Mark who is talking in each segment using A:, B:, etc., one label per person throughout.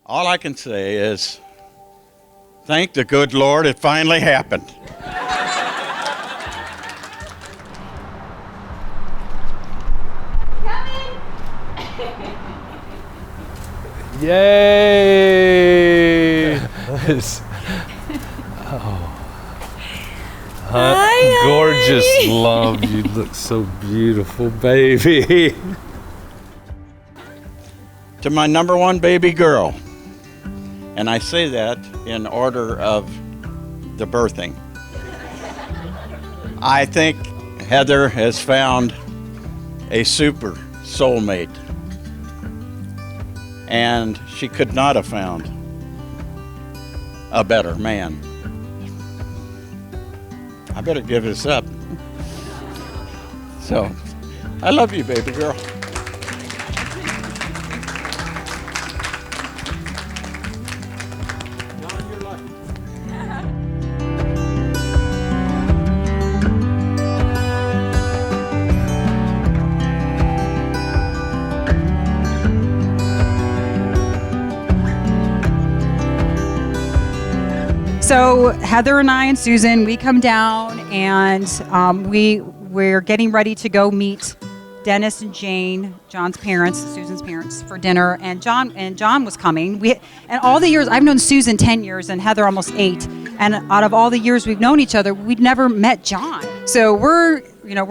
A: All I can say is, thank the good Lord it finally happened.
B: Yay!
C: Hi,
B: gorgeous
C: honey.
B: love. You look so beautiful, baby.
A: To my number one baby girl, and I say that in order of the birthing. I think Heather has found a super soulmate, and she could not have found a better man. I better give this up. So, I love you, baby girl.
D: So Heather and I and Susan, we come down and we're getting ready to go meet Dennis and Jane, John's parents, Susan's parents, for dinner. And John was coming. And all the years I've known Susan 10 years and Heather almost 8. And out of all the years we've known each other, we'd never met John. So we're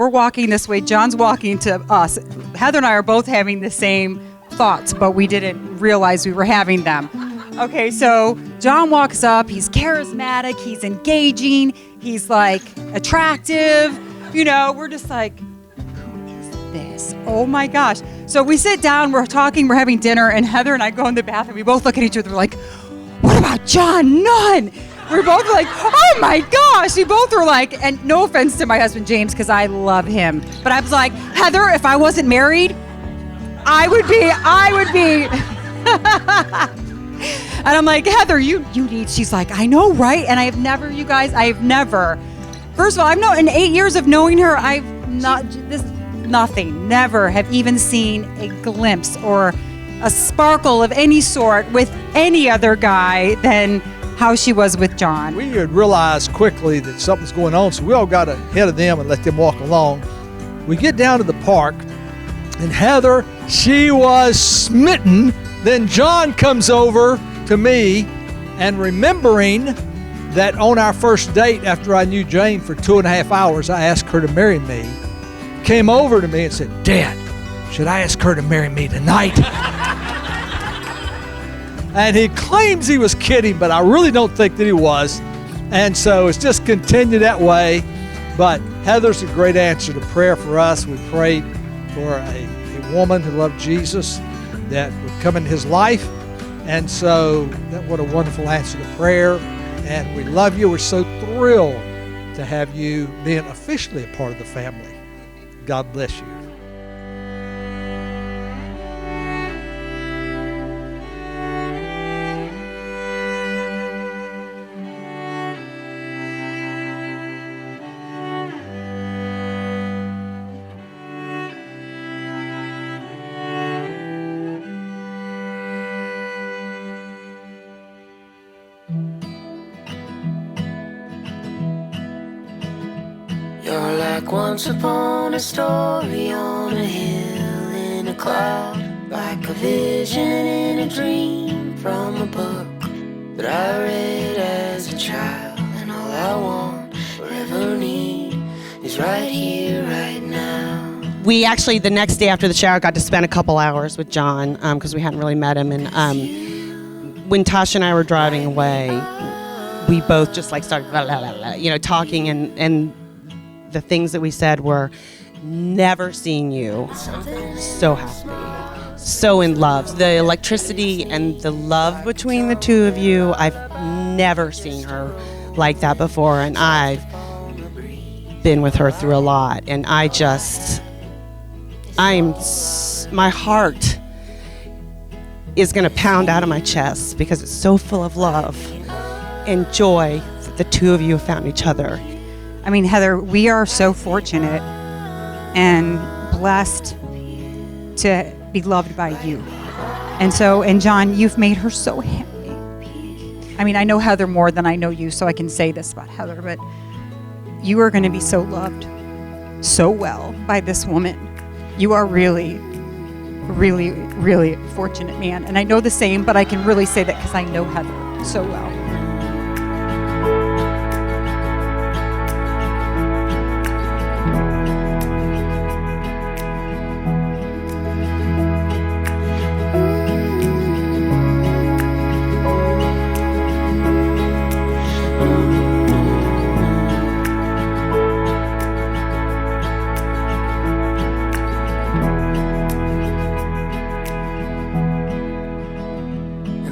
D: walking this way. John's walking to us. Heather and I are both having the same thoughts, but we didn't realize we were having them. Okay, so John walks up, he's charismatic, he's engaging, he's like attractive, we're just like, who is this? Oh my gosh. So we sit down, we're talking, we're having dinner, and Heather and I go in the bathroom, we both look at each other, we're like, what about John Nunn? We're both like, oh my gosh. We both were like, and no offense to my husband James, because I love him, but I was like, Heather, if I wasn't married, I would be. And I'm like, Heather, you need, she's like, I know, right? And I've never, first of all, I've known, in 8 years of knowing her, never have even seen a glimpse or a sparkle of any sort with any other guy than how she was with John.
E: We had realized quickly that something's going on, so we all got ahead of them and let them walk along. We get down to the park, and Heather, she was smitten. Then John comes over to me, and remembering that on our first date after I knew Jane for 2.5 hours, I asked her to marry me, came over to me and said, Dad, should I ask her to marry me tonight? And he claims he was kidding, but I really don't think that he was. And so it's just continued that way. But Heather's a great answer to prayer for us. We prayed for a woman who loved Jesus that would come in his life. And so what a wonderful answer to prayer. And we love you. We're so thrilled to have you being officially a part of the family. God bless you.
F: You're like once upon a story on a hill in a cloud, like a vision in a dream from a book that I read as a child. And all I want or ever need is right here, right now.
C: We actually, the next day after the shower, got to spend a couple hours with John because we hadn't really met him. And when Tasha and I were driving away, we both just like started talking, and the things that we said were, never seen you so happy, so in love. The electricity and the love between the two of you, I've never seen her like that before, and I've been with her through a lot, and my heart is gonna pound out of my chest because it's so full of love and joy that the two of you have found each other.
D: I mean, Heather, we are so fortunate and blessed to be loved by you. And John, you've made her so happy. I mean, I know Heather more than I know you, so I can say this about Heather, but you are going to be so loved so well by this woman. You are really, really, really a fortunate man. And I know the same, but I can really say that because I know Heather so well.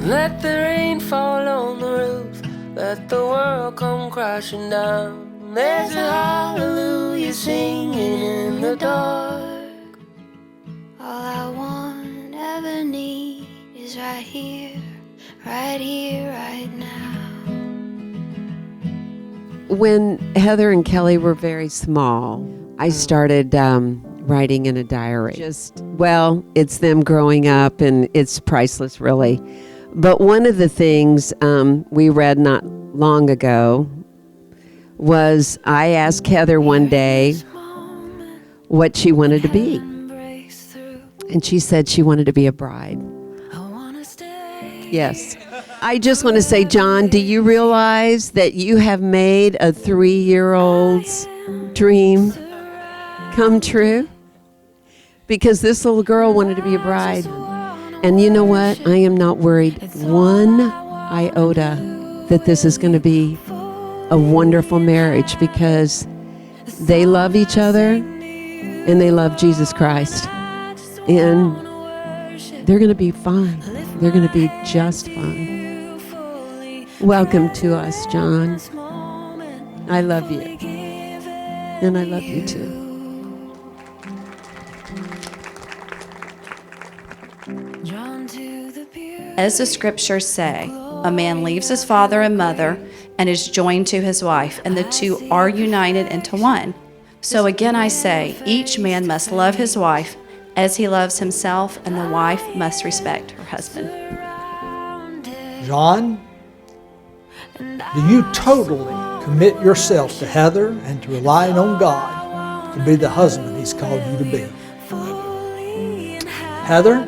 F: Let the rain fall on the roof, let the world come crashing down. There's a hallelujah singing in the dark. All I want, ever need is right here, right now.
G: When Heather and Kelly were very small, I started writing in a diary. It's them growing up, and it's priceless, really. But one of the things we read not long ago was I asked Heather one day what she wanted to be. And she said she wanted to be a bride. Yes. I just want to say, John, do you realize that you have made a 3-year-old's dream come true? Because this little girl wanted to be a bride. And you know what? I am not worried one iota that this is going to be a wonderful marriage, because they love each other and they love Jesus Christ. And they're going to be fine. They're going to be just fine. Welcome to us, John. I love you. And I love you too.
H: As the scriptures say, a man leaves his father and mother and is joined to his wife, and the two are united into one. So again I say, each man must love his wife as he loves himself, and the wife must respect her husband.
E: John, do you totally commit yourself to Heather and to relying on God to be the husband He's called you to be? Heather,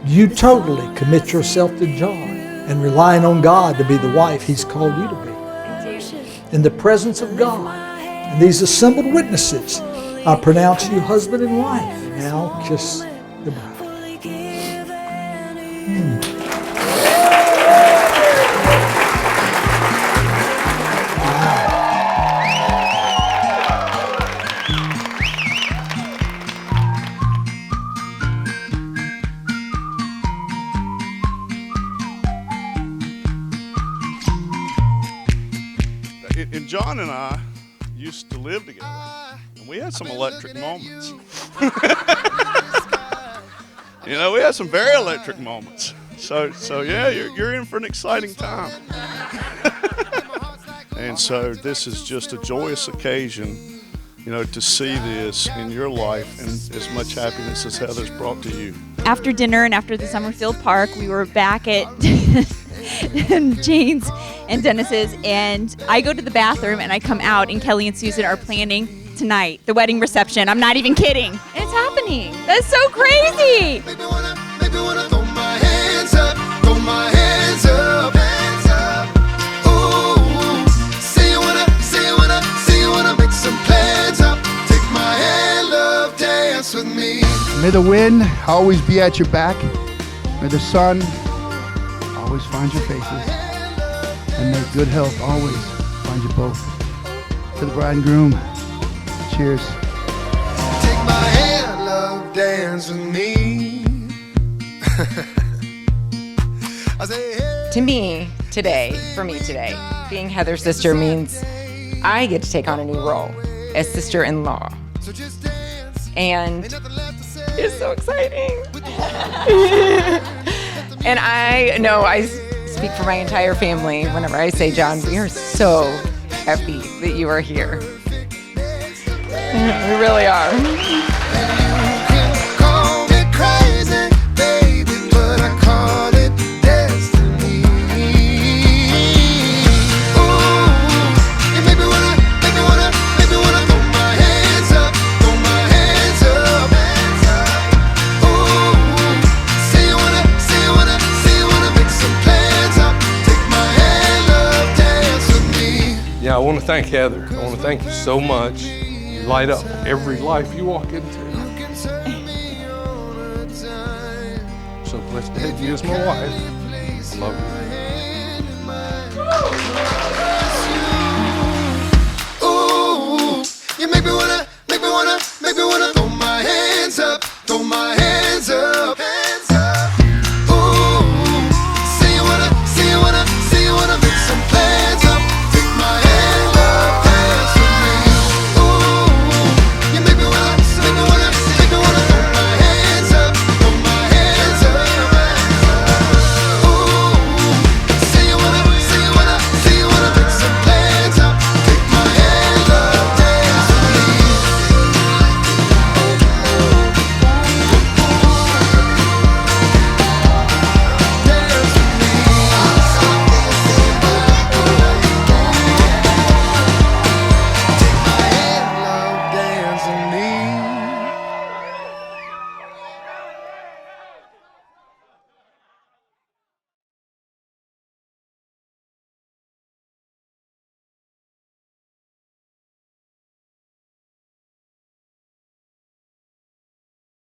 E: do you totally commit yourself to John and relying on God to be the wife He's called you to be? In the presence of God and these assembled witnesses, I pronounce you husband and wife. Now kiss the bride.
I: And John and I used to live together, and we had some electric moments. You know, we had some very electric moments. So yeah, you're in for an exciting time. And so this is just a joyous occasion, you know, to see this in your life and as much happiness as Heather's brought to you.
J: After dinner and after the Summerfield Park, we were back at Jane's and Dennis's, and I go to the bathroom and I come out, and Kelly and Susan are planning tonight, the wedding reception. I'm not even kidding. It's happening. That's so crazy.
K: Maybe wanna throw my hands up, throw my hands up, hands up. Ooh, see you wanna make some plans up. Take my hand, love, dance with me.
L: May the wind always be at your back. May the sun always find your faces. And may good health always find you both. To the bride and groom, cheers.
K: Take my hand, love, dance with me. I say, hey.
M: To me, today, being Heather's sister means I get to take on a new role as sister-in-law. And it's so exciting. And I know I speak for my entire family whenever I say, John, we are so happy that you are here. We really are.
K: You can call me crazy, baby, but I
N: want to thank Heather. I want to thank you so much. You light up every life you walk into. So blessed to have you as my wife. I love you.
K: Ooh, you make me wanna